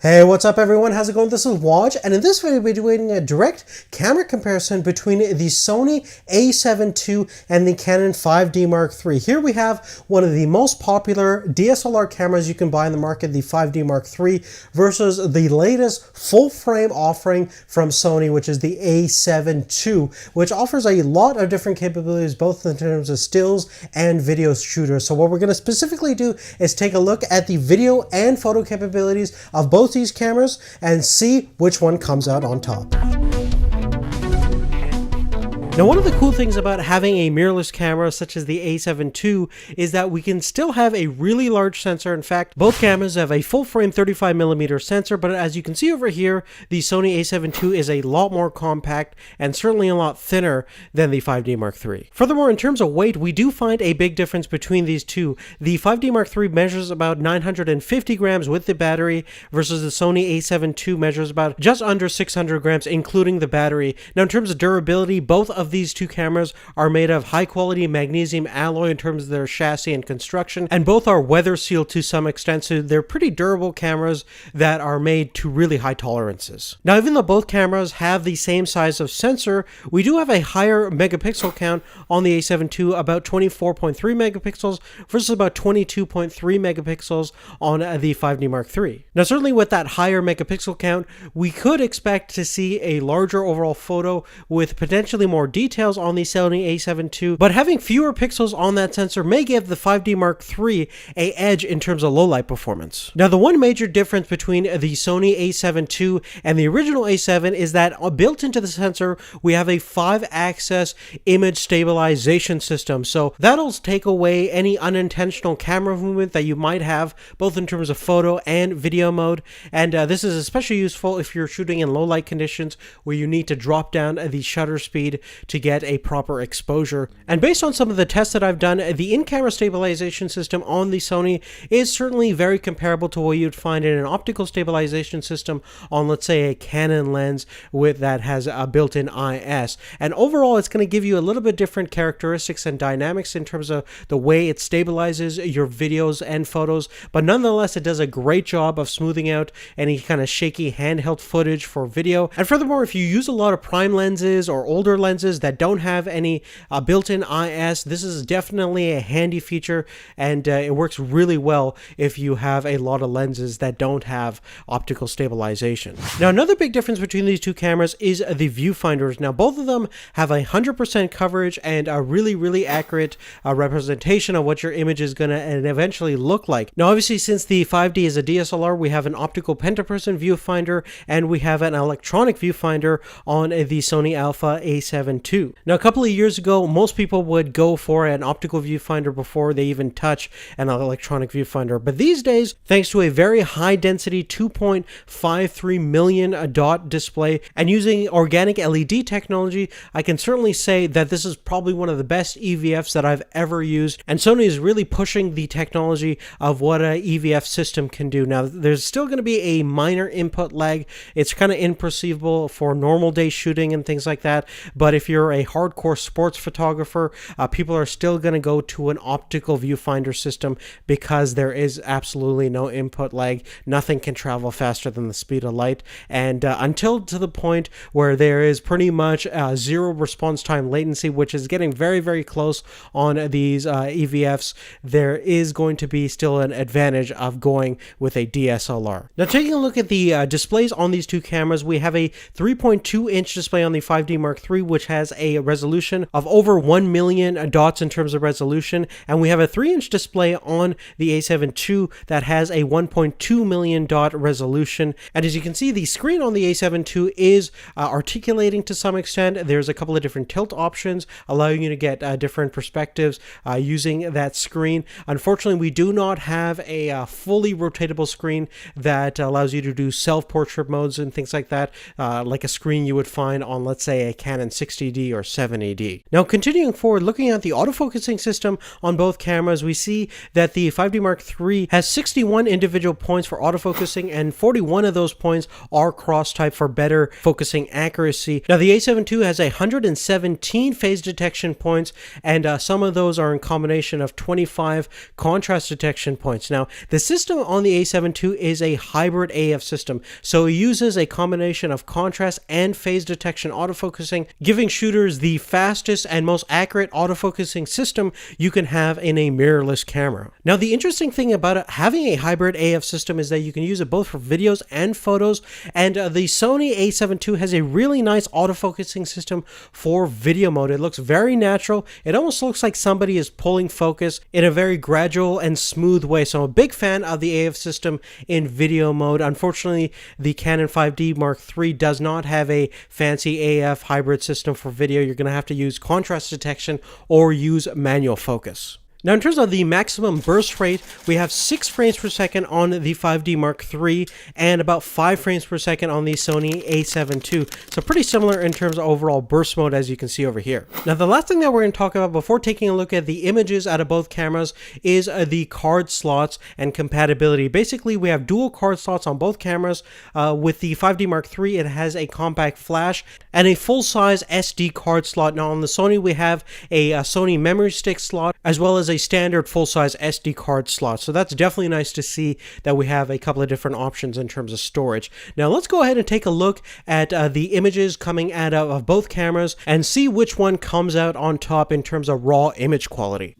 Hey, what's up everyone? How's it going? This is Waj, and in this video we'll be doing a direct camera comparison between the Sony A7 II and the Canon 5D Mark III. Here we have one of the most popular DSLR cameras you can buy in the market, the 5D Mark III, versus the latest full-frame offering from Sony, which is the A7 II, which offers a lot of different capabilities, both in terms of stills and video shooters. So what we're going to specifically do is take a look at the video and photo capabilities of both these cameras and see which one comes out on top. Now, one of the cool things about having a mirrorless camera such as the A7 II is that we can still have a really large sensor. In fact, both cameras have a full-frame 35mm sensor, but as you can see over here, the Sony A7 II is a lot more compact and certainly a lot thinner than the 5D Mark III. Furthermore, in terms of weight, we do find a big difference between these two. The 5D Mark III measures about 950 grams with the battery versus the Sony A7 II measures about just under 600 grams, including the battery. Now, in terms of durability, both of these two cameras are made of high quality magnesium alloy in terms of their chassis and construction, and both are weather sealed to some extent, so they're pretty durable cameras that are made to really high tolerances. Now, even though both cameras have the same size of sensor, we do have a higher megapixel count on the A7 II, about 24.3 megapixels versus about 22.3 megapixels on the 5D Mark III. Now, certainly with that higher megapixel count, we could expect to see a larger overall photo with potentially more details on the Sony A7 II, but having fewer pixels on that sensor may give the 5D Mark III an edge in terms of low light performance. Now, the one major difference between the Sony A7 II and the original A7 is that built into the sensor, we have a 5-axis image stabilization system. So that'll take away any unintentional camera movement that you might have, both in terms of photo and video mode. And this is especially useful if you're shooting in low light conditions where you need to drop down the shutter speed to get a proper exposure. And based on some of the tests that I've done, the in-camera stabilization system on the Sony is certainly very comparable to what you'd find in an optical stabilization system on, let's say, a Canon lens that has a built-in IS. And overall, it's going to give you a little bit different characteristics and dynamics in terms of the way it stabilizes your videos and photos, but nonetheless, it does a great job of smoothing out any kind of shaky handheld footage for video. And furthermore, if you use a lot of prime lenses or older lenses that don't have any built-in IS, this is definitely a handy feature, and it works really well if you have a lot of lenses that don't have optical stabilization. Now, another big difference between these two cameras is the viewfinders. Now, both of them have 100% coverage and a really accurate representation of what your image is going to eventually look like. Now, obviously, since the 5D is a DSLR, we have an optical pentaperson viewfinder and we have an electronic viewfinder on the Sony Alpha A7 II. Now, a couple of years ago, most people would go for an optical viewfinder before they even touch an electronic viewfinder. But these days, thanks to a very high density 2.53 million dot display and using organic LED technology, I can certainly say that this is probably one of the best EVFs that I've ever used. And Sony is really pushing the technology of what an EVF system can do. Now, there's still going to be a minor input lag. It's kind of imperceivable for normal day shooting and things like that. But if you're a hardcore sports photographer, people are still going to go to an optical viewfinder system because there is absolutely no input lag. Nothing can travel faster than the speed of light. And until to the point where there is pretty much zero response time latency, which is getting very close on these EVFs, there is going to be still an advantage of going with a DSLR. Now, taking a look at the displays on these two cameras, we have a 3.2-inch display on the 5D Mark III, which has a resolution of over 1 million dots in terms of resolution, and we have a 3-inch display on the A7 II that has a 1.2 million dot resolution. And as you can see, the screen on the A7 II is articulating to some extent. There's a couple of different tilt options allowing you to get different perspectives using that screen. Unfortunately, we do not have a fully rotatable screen that allows you to do self-portrait modes and things like that, like a screen you would find on, let's say, a Canon 60 60D or 70D. Now continuing forward, looking at the autofocusing system on both cameras, we see that the 5D Mark III has 61 individual points for autofocusing, and 41 of those points are cross-type for better focusing accuracy. Now the A7 II has 117 phase detection points, and some of those are in combination of 25 contrast detection points. Now the system on the A7 II is a hybrid AF system, so it uses a combination of contrast and phase detection autofocusing, giving shooters the fastest and most accurate autofocusing system you can have in a mirrorless camera. Now the interesting thing about it, having a hybrid AF system, is that you can use it both for videos and photos, and the Sony A7 II has a really nice autofocusing system for video mode. It looks very natural. It almost looks like somebody is pulling focus in a very gradual and smooth way, so I'm a big fan of the AF system in video mode. Unfortunately, the Canon 5D Mark III does not have a fancy AF hybrid system for video. You're going to have to use contrast detection or use manual focus. Now, in terms of the maximum burst rate, we have 6 frames per second on the 5D Mark III and about 5 frames per second on the Sony A7 II. So pretty similar in terms of overall burst mode, as you can see over here. Now, the last thing that we're going to talk about before taking a look at the images out of both cameras is the card slots and compatibility. Basically, we have dual card slots on both cameras. With the 5D Mark III, it has a compact flash and a full-size SD card slot. Now, on the Sony, we have a Sony memory stick slot as well as a standard full-size SD card slot. So that's definitely nice to see that we have a couple of different options in terms of storage. Now let's go ahead and take a look at the images coming out of both cameras and see which one comes out on top in terms of raw image quality.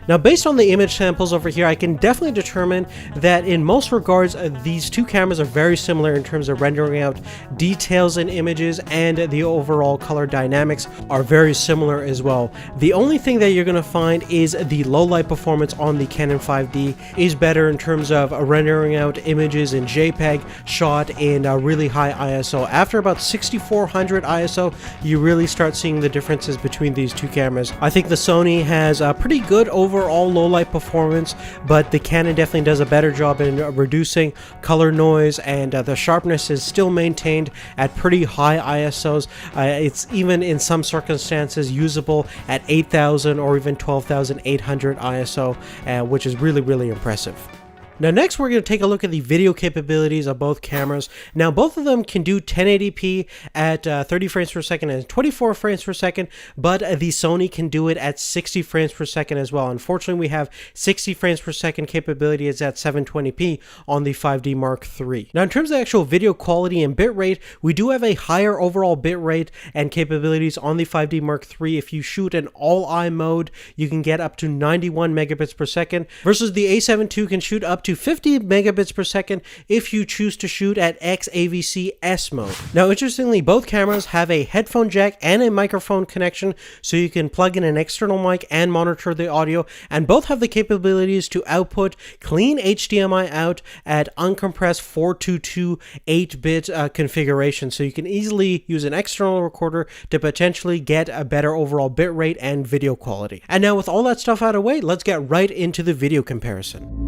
Now, based on the image samples over here, I can definitely determine that in most regards, these two cameras are very similar in terms of rendering out details in images, and the overall color dynamics are very similar as well. The only thing that you're going to find is the low light performance on the Canon 5D is better in terms of rendering out images in JPEG shot in a really high ISO. After about 6400 ISO, you really start seeing the differences between these two cameras. I think the Sony has a pretty good overall low light performance, but the Canon definitely does a better job in reducing color noise, and the sharpness is still maintained at pretty high ISOs. It's even in some circumstances usable at 8000 or even 12800 ISO, which is really impressive. Now next we're going to take a look at the video capabilities of both cameras. Now both of them can do 1080p at 30 frames per second and 24 frames per second, but the Sony can do it at 60 frames per second as well. Unfortunately, we have 60 frames per second capability is at 720p on the 5D Mark III. Now in terms of actual video quality and bitrate, we do have a higher overall bitrate and capabilities on the 5D Mark III. If you shoot in all-eye mode, you can get up to 91 megabits per second, versus the A7 II can shoot up to 50 megabits per second if you choose to shoot at XAVC S mode. Now interestingly, both cameras have a headphone jack and a microphone connection, so you can plug in an external mic and monitor the audio, and both have the capabilities to output clean HDMI out at uncompressed 422 8-bit configuration, so you can easily use an external recorder to potentially get a better overall bitrate and video quality. And now with all that stuff out of the way, let's get right into the video comparison.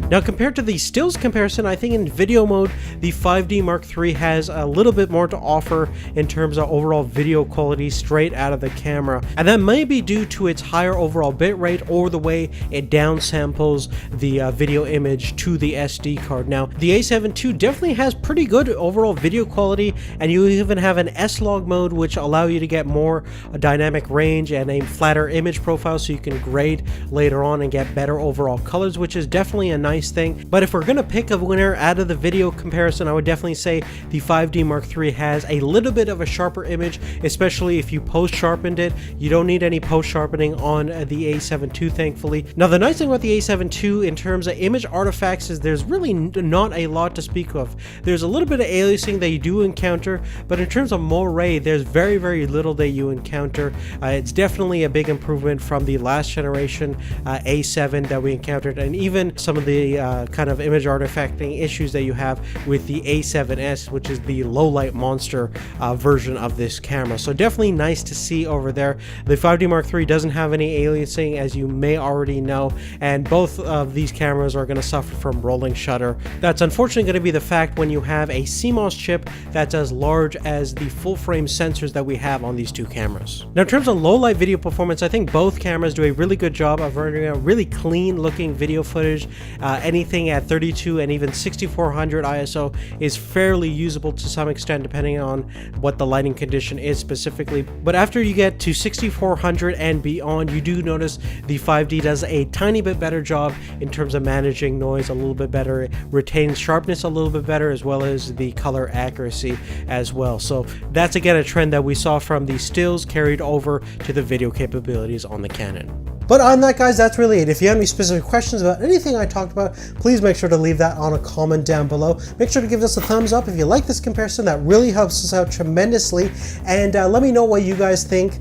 Now, compared to the stills comparison, I think in video mode, the 5D Mark III has a little bit more to offer in terms of overall video quality straight out of the camera. And that may be due to its higher overall bitrate or the way it downsamples the video image to the SD card. Now, the A7 II definitely has pretty good overall video quality, and you even have an S-Log mode which allow you to get more dynamic range and a flatter image profile so you can grade later on and get better overall colors, which is definitely a nice thing. But if we're gonna pick a winner out of the video comparison, I would definitely say the 5D Mark III has a little bit of a sharper image, especially if you post sharpened it. You don't need any post sharpening on the A7 II, thankfully. Now, the nice thing about the A7 II in terms of image artifacts is there's really not a lot to speak of. There's a little bit of aliasing that you do encounter, but in terms of moire, there's very little that you encounter. It's definitely a big improvement from the last generation A7 that we encountered, and even some of the kind of image artifacting issues that you have with the A7S, which is the low light monster version of this camera. So definitely nice to see over there. The 5D Mark III doesn't have any aliasing, as you may already know, and both of these cameras are going to suffer from rolling shutter. That's unfortunately going to be the fact when you have a CMOS chip that's as large as the full frame sensors that we have on these two cameras. Now, in terms of low light video performance, I think both cameras do a really good job of rendering out really clean looking video footage. Anything at 32 and even 6400 ISO is fairly usable to some extent, depending on what the lighting condition is specifically. But after you get to 6400 and beyond, you do notice the 5D does a tiny bit better job in terms of managing noise a little bit better. It retains sharpness a little bit better, as well as the color accuracy as well. So that's again a trend that we saw from the stills carried over to the video capabilities on the Canon. But on that, guys, that's really it. If you have any specific questions about anything I talked about, please make sure to leave that on a comment down below. Make sure to give us a thumbs up if you like this comparison. That really helps us out tremendously. And let me know what you guys think,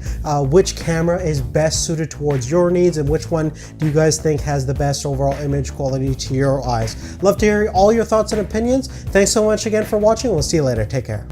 which camera is best suited towards your needs, and which one do you guys think has the best overall image quality to your eyes. Love to hear all your thoughts and opinions. Thanks so much again for watching. We'll see you later. Take care.